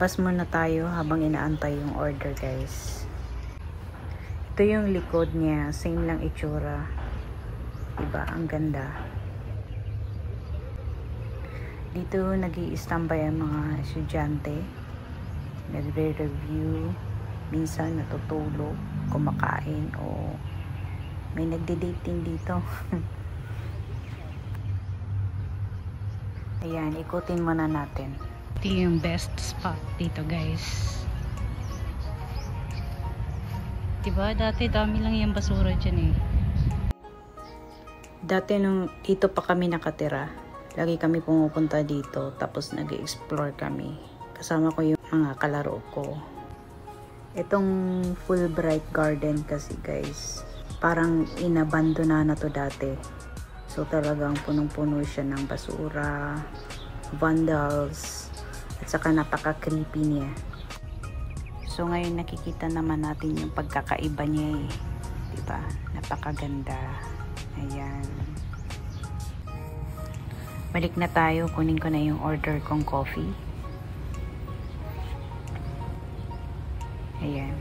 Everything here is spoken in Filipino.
Labas muna tayo habang inaantay yung order, guys. Ito yung likod niya. Same lang itsura. Diba? Ang ganda. Dito nag-i-standby ang mga estudyante. Nagre-review. Minsan natutulog, kumakain, o may nagde-dating dito. Ayan, ikutin muna natin. Ito yung best spot dito, guys. Diba? Dati dami lang yung basura dyan eh. Dati nung dito pa kami nakatira, lagi kami pumupunta dito, tapos nag-explore kami. Kasama ko yung mga kalaro ko. Itong Fulbright Garden kasi, guys, parang inabandona na to dati. So talagang punong-puno siya ng basura, vandals, at saka napaka-creepy niya. So ngayon nakikita naman natin yung pagkakaiba niya eh. Diba? Napakaganda. Ayan. Balik na tayo. Kunin ko na yung order kong coffee. Ayan.